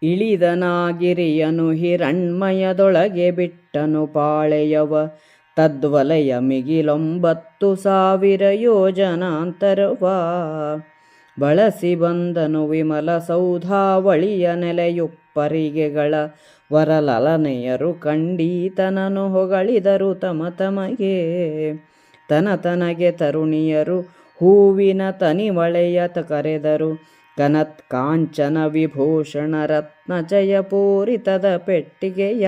ಇಳಿದನಾಗಿರಿಯನು ಹಿರಣ್ಮಯದೊಳಗೆ ಬಿಟ್ಟನು ಪಾಳೆಯವ, ತದ್ವಲಯ ಮಿಗಿಲೊಂಬತ್ತು 1000 ಯೋಜನಾಂತರವ. ಬಳಸಿ ಬಂದನು ವಿಮಲ ಸೌಧಾವಳಿಯ ನೆಲೆಯುಪ್ಪರಿಗೆಗಳ, ವರಲಲನೆಯರು ಕಂಡೀತನನು ಹೊಗಳಿದರು ತಮಗೆ. ತನಗೆ ತರುಣಿಯರು ಹೂವಿನ ತನಿವಳೆಯ ಕರೆದರು, ಕನತ್ ಕಾಂಚನ ವಿಭೂಷಣ ರತ್ನ ಜಯಪೂರಿತದ ಪೆಟ್ಟಿಗೆಯ.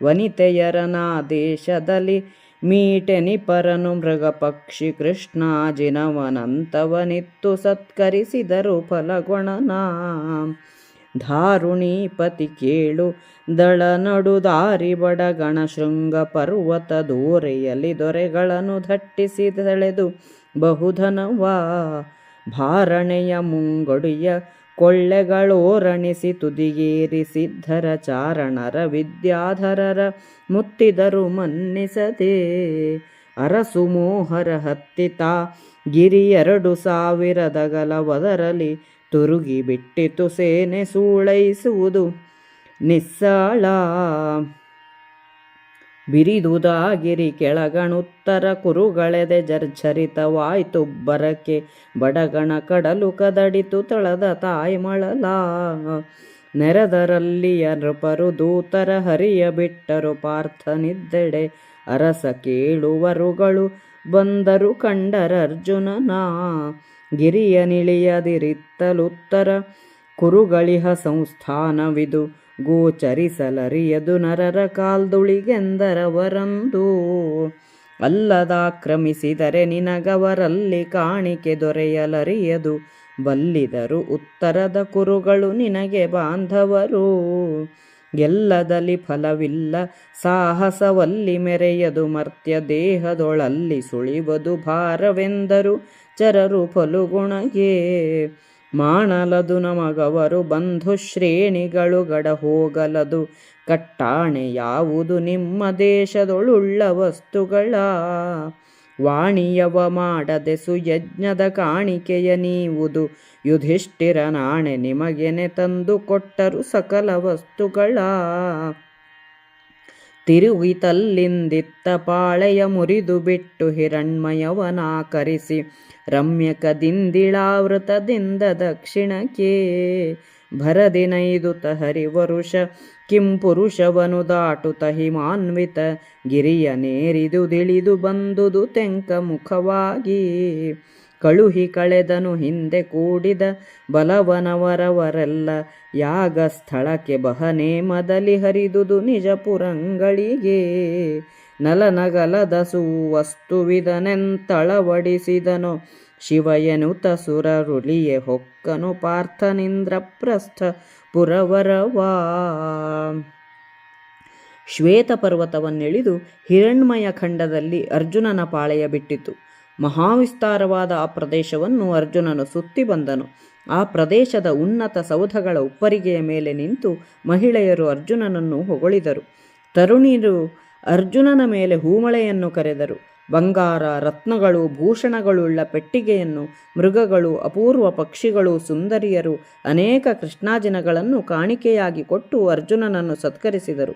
ವನಿತೆಯರನಾದೇಶದಲ್ಲಿ ಮೀಟೆನಿಪರನು ಮೃಗ ಪಕ್ಷಿ ಕೃಷ್ಣಾಜಿನವನಂತವನಿತ್ತು ಸತ್ಕರಿಸಿದರು ಫಲಗುಣನ. ಧಾರುಣೀಪತಿ ಕೇಳು ದಳ ನಡುದಾರಿ ಬಡಗಣ ಶೃಂಗ ಪರ್ವತ ದೋರೆಯಲ್ಲಿ ದೊರೆಗಳನ್ನು ದಟ್ಟಿಸಿ ಸೆಳೆದು ಬಹುಧನವ. ಭಾರಣೆಯ ಮುಂಗೊಡಿಯ ಕೊಳ್ಳೆಗಳೋರಣಿಸಿ ತುದಿಗೇರಿ ಸಿದ್ಧರ ಚಾರಣರ ವಿದ್ಯಾಧರರ ಮುತ್ತಿದರು ಮನ್ನಿಸದೆ. ಅರಸು ಮೋಹರ ಹತ್ತಿತ ಗಿರಿ 2000 ಗಲವದರಲಿ ತುರುಗಿ ಬಿಟ್ಟಿತು ಸೇನೆ ಸೂಳೈಸುವುದು ನಿಸ್ಸಾಳ. ಬಿರಿದುದಾಗಿರಿ ಕೆಳಗಣುತ್ತರ ಕುರುಗಳೆದೆ ಜರ್ಝರಿತವಾಯ್ತುಬ್ಬರಕ್ಕೆ, ಬಡಗಣ ಕಡಲು ಕದಡಿತು ತಳದ ತಾಯ್ಮಳಲ. ನೆರೆದರಲ್ಲಿಯ ನೃಪರು ದೂತರ ಹರಿಯ ಬಿಟ್ಟರು ಪಾರ್ಥನಿದ್ದೆಡೆ, ಅರಸ ಕೇಳುವರುಗಳು ಬಂದರು ಕಂಡರರ್ಜುನನ. ಗಿರಿಯ ನಿಳಿಯದಿರಿತ್ತಲುತ್ತರ ಕುರುಗಳಿಹ ಸಂಸ್ಥಾನವಿದು, ಗೋಚರಿಸಲರಿಯದು ನರರ ಕಾಲ್ದುಳಿಗೆಂದರವರಂದು. ಅಲ್ಲದಾಕ್ರಮಿಸಿದರೆ ನಿನಗವರಲ್ಲಿ ಕಾಣಿಕೆ ದೊರೆಯಲರಿಯದು, ಬಲ್ಲಿದರು ಉತ್ತರದ ಕುರುಗಳು ನಿನಗೆ ಬಾಂಧವರು. ಎಲ್ಲದಲ್ಲಿ ಫಲವಿಲ್ಲ ಸಾಹಸವಲ್ಲಿ ಮೆರೆಯದು, ಮರ್ತ್ಯ ದೇಹದೊಳಲ್ಲಿ ಸುಳಿವದು ಭಾರವೆಂದರು ಚರರು ಫಲುಗುಣಗೆ. ಮಾಡಲದು ನಮಗವರು ಬಂಧು ಶ್ರೇಣಿಗಳು ಗಡ ಹೋಗಲದು, ಕಟ್ಟಾಣೆ ಯಾವುದು ನಿಮ್ಮ ದೇಶದೊಳುಳ್ಳ ವಸ್ತುಗಳ. ವಾಣಿಯವ ಮಾಡದೆ ಸುಯಜ್ಞದ ಕಾಣಿಕೆಯ ನೀವುದು, ಯುಧಿಷ್ಠಿರ ನಾಣೆ ನಿಮಗೆನೆ ತಂದು ಕೊಟ್ಟರು ಸಕಲ ವಸ್ತುಗಳ. ತಿರುಗಿತಲ್ಲಿಂದಿತ್ತ ಪಾಳೆಯ ಮುರಿದು ಬಿಟ್ಟು ಹಿರಣ್ಮಯವನಾಕರಿಸಿ, ರಮ್ಯಕದಿಂದಿಳಾವೃತದಿಂದ ದಕ್ಷಿಣಕ್ಕೆ. ಭರದಿನೈದುತ ಹರಿವರುಷ ಕಿಂಪುರುಷವನು ದಾಟುತ ಹಿಮಾನ್ವಿತ ಗಿರಿಯ ನೇರಿದುದಿಳಿದು ಬಂದುದು ತೆಂಕ ಮುಖವಾಗಿ. ಕಳುಹಿ ಕಳೆದನು ಹಿಂದೆ ಕೂಡಿದ ಬಲವನವರವರೆಲ್ಲ, ಯಾಗ ಸ್ಥಳಕ್ಕೆ ಬಹನೇಮದಲ್ಲಿ ಹರಿದುದು ನಿಜಪುರಂಗಳಿಗೆ. ನಲನಗಲದ ಸುವಸ್ತುವಿದನೆಂತಳವಡಿಸಿದನು ಶಿವಯನುತ ಸುರರುಲಿಯೆ ಹೊಕ್ಕನು ಪಾರ್ಥನಿಂದ್ರಪ್ರಸ್ಥ ಪುರವರವಾ. ಶ್ವೇತಪರ್ವತವನ್ನಿಳಿದು ಹಿರಣ್ಮಯ ಖಂಡದಲ್ಲಿ ಅರ್ಜುನನ ಪಾಳೆಯ ಬಿಟ್ಟಿತು. ಮಹಾವಿಸ್ತಾರವಾದ ಆ ಪ್ರದೇಶವನ್ನು ಅರ್ಜುನನು ಸುತ್ತಿ ಬಂದನು. ಆ ಪ್ರದೇಶದ ಉನ್ನತ ಸೌಧಗಳ ಉಪ್ಪರಿಗೆಯ ಮೇಲೆ ನಿಂತು ಮಹಿಳೆಯರು ಅರ್ಜುನನನ್ನು ಹೊಗಳಿದರು. ತರುಣಿಯರು ಅರ್ಜುನನ ಮೇಲೆ ಹೂಮಳೆಯನ್ನು ಕರೆದರು. ಬಂಗಾರ, ರತ್ನಗಳು, ಭೂಷಣಗಳುಳ್ಳ ಪೆಟ್ಟಿಗೆಯನ್ನು, ಮೃಗಗಳು, ಅಪೂರ್ವ ಪಕ್ಷಿಗಳು, ಸುಂದರಿಯರು, ಅನೇಕ ಕೃಷ್ಣಾಜಿನಗಳನ್ನು ಕಾಣಿಕೆಯಾಗಿ ಕೊಟ್ಟು ಅರ್ಜುನನನ್ನು ಸತ್ಕರಿಸಿದರು.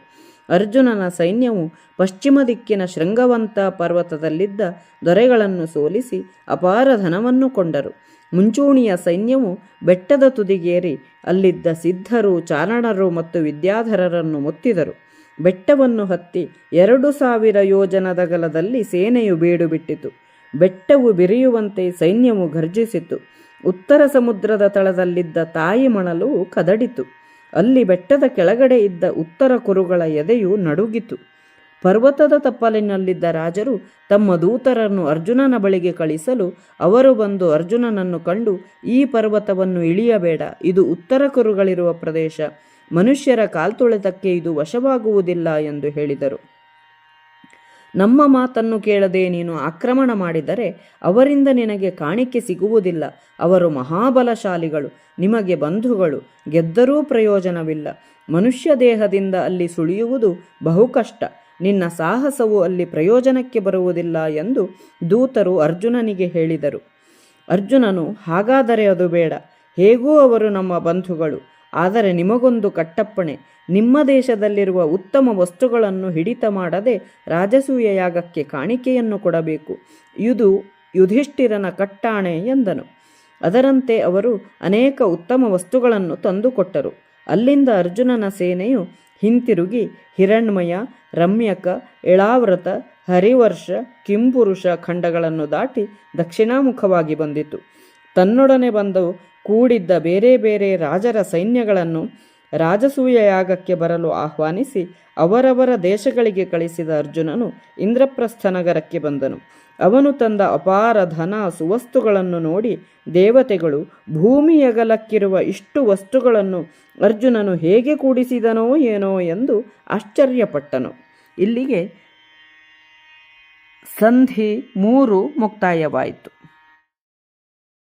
ಅರ್ಜುನನ ಸೈನ್ಯವು ಪಶ್ಚಿಮ ದಿಕ್ಕಿನ ಶೃಂಗವಂತ ಪರ್ವತದಲ್ಲಿದ್ದ ದೊರೆಗಳನ್ನು ಸೋಲಿಸಿ ಅಪಾರ ಧನವನ್ನು ಕೊಂಡರು. ಮುಂಚೂಣಿಯ ಸೈನ್ಯವು ಬೆಟ್ಟದ ತುದಿಗೇರಿ ಅಲ್ಲಿದ್ದ ಸಿದ್ಧರು, ಚಾರಣರು ಮತ್ತು ವಿದ್ಯಾಧರರನ್ನು ಮುತ್ತಿದರು. ಬೆಟ್ಟವನ್ನು ಹತ್ತಿ 2000 ಯೋಜನದ ಗಲದಲ್ಲಿ ಸೇನೆಯು ಬೀಡು ಬಿಟ್ಟಿತು. ಬೆಟ್ಟವು ಬಿರಿಯುವಂತೆ ಸೈನ್ಯವು ಘರ್ಜಿಸಿತು. ಉತ್ತರ ಸಮುದ್ರದ ತಳದಲ್ಲಿದ್ದ ತಾಯಿ ಮಣಲು ಕದಡಿತು. ಅಲ್ಲಿ ಬೆಟ್ಟದ ಕೆಳಗಡೆ ಇದ್ದ ಉತ್ತರ ಕುರುಗಳ ಎದೆಯು ನಡುಗಿತು. ಪರ್ವತದ ತಪ್ಪಲಿನಲ್ಲಿದ್ದ ರಾಜರು ತಮ್ಮ ದೂತರನ್ನು ಅರ್ಜುನನ ಬಳಿಗೆ ಕಳಿಸಲು ಅವರು ಬಂದು ಅರ್ಜುನನನ್ನು ಕಂಡು, ಈ ಪರ್ವತವನ್ನು ಇಳಿಯಬೇಡ, ಇದು ಉತ್ತರ ಕುರುಗಳಿರುವ ಪ್ರದೇಶ, ಮನುಷ್ಯರ ಕಾಲ್ತುಳಿತಕ್ಕೆ ಇದು ವಶವಾಗುವುದಿಲ್ಲ ಎಂದು ಹೇಳಿದರು. ನಮ್ಮ ಮಾತನ್ನು ಕೇಳದೆ ನೀನು ಆಕ್ರಮಣ ಮಾಡಿದರೆ ಅವರಿಂದ ನಿನಗೆ ಕಾಣಿಕೆ ಸಿಗುವುದಿಲ್ಲ. ಅವರು ಮಹಾಬಲಶಾಲಿಗಳು, ನಿಮಗೆ ಬಂಧುಗಳು, ಗೆದ್ದರೂ ಪ್ರಯೋಜನವಿಲ್ಲ. ಮನುಷ್ಯ ದೇಹದಿಂದ ಅಲ್ಲಿ ಸುಳಿಯುವುದು ಬಹುಕಷ್ಟ. ನಿನ್ನ ಸಾಹಸವು ಅಲ್ಲಿ ಪ್ರಯೋಜನಕ್ಕೆ ಬರುವುದಿಲ್ಲ ಎಂದು ದೂತರು ಅರ್ಜುನನಿಗೆ ಹೇಳಿದರು. ಅರ್ಜುನನು, ಹಾಗಾದರೆ ಅದು ಬೇಡ, ಹೇಗೂ ಅವರು ನಮ್ಮ ಬಂಧುಗಳು, ಆದರೆ ನಿಮಗೊಂದು ಕಟ್ಟಪ್ಪಣೆ, ನಿಮ್ಮ ದೇಶದಲ್ಲಿರುವ ಉತ್ತಮ ವಸ್ತುಗಳನ್ನು ಹಿಡಿತ ಮಾಡದೆ ರಾಜಸೂಯ ಯಾಗಕ್ಕೆ ಕಾಣಿಕೆಯನ್ನು ಕೊಡಬೇಕು. ಇದು ಯುಧಿಷ್ಠಿರನ ಕಟ್ಟಾಣೆ ಎಂದನು. ಅದರಂತೆ ಅವರು ಅನೇಕ ಉತ್ತಮ ವಸ್ತುಗಳನ್ನು ತಂದುಕೊಟ್ಟರು. ಅಲ್ಲಿಂದ ಅರ್ಜುನನ ಸೇನೆಯು ಹಿಂತಿರುಗಿ ಹಿರಣ್ಮಯ, ರಮ್ಯಕ, ಇಳಾವ್ರತ, ಹರಿವರ್ಷ, ಕಿಂಪುರುಷ ಖಂಡಗಳನ್ನು ದಾಟಿ ದಕ್ಷಿಣಾಮುಖವಾಗಿ ಬಂದಿತು. ತನ್ನೊಡನೆ ಬಂದು ಕೂಡಿದ್ದ ಬೇರೆ ಬೇರೆ ರಾಜರ ಸೈನ್ಯಗಳನ್ನು ರಾಜಸೂಯ ಯಾಗಕ್ಕೆ ಬರಲು ಆಹ್ವಾನಿಸಿ ಅವರವರ ದೇಶಗಳಿಗೆ ಕಳಿಸಿದ ಅರ್ಜುನನು ಇಂದ್ರಪ್ರಸ್ಥ ನಗರಕ್ಕೆ ಬಂದನು. ಅವನು ತಂದ ಅಪಾರ ಧನ ಸುವಸ್ತುಗಳನ್ನು ನೋಡಿ ದೇವತೆಗಳು ಭೂಮಿಯಗಲಕ್ಕಿರುವ ಇಷ್ಟು ವಸ್ತುಗಳನ್ನು ಅರ್ಜುನನು ಹೇಗೆ ಕೂಡಿಸಿದನೋ ಏನೋ ಎಂದು ಆಶ್ಚರ್ಯಪಟ್ಟನು. ಇಲ್ಲಿಗೆ ಸಂಧಿ 3 ಮುಕ್ತಾಯವಾಯಿತು.